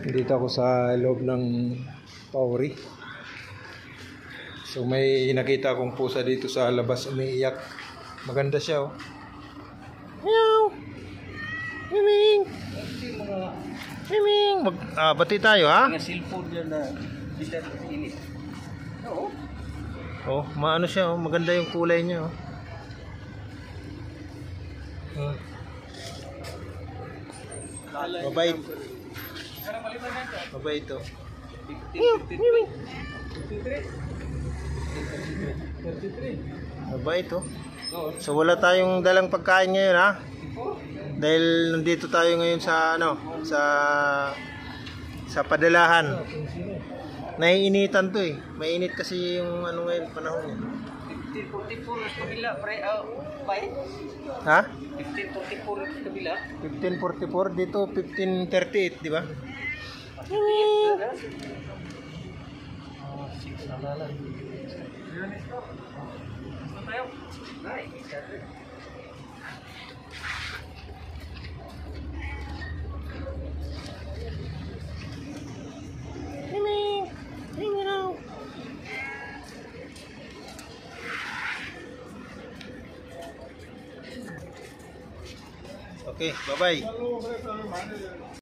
Dito ako sa loob ng Pauri. So may nakita akong pusa dito sa labas umiiyak. Maganda siya oh. Meow! Miming! Miming! Bati tayo ha? Mga cellphone yan na bilat init. Oo. Oh, maano siya oh. Maganda yung kulay niya oh. Mabait. Mabait ito. Mabait ito. So wala tayong dalang pagkain ngayon ha. Dahil nandito tayo ngayon sa ano, sa padalahan. Naiinitan to eh. Mainit kasi yung ano ngayon panahon niya. 1544 kabila pre bay. Ha? 1544 kabila. 1544 dito 1538, di ba? Okay, bye-bye.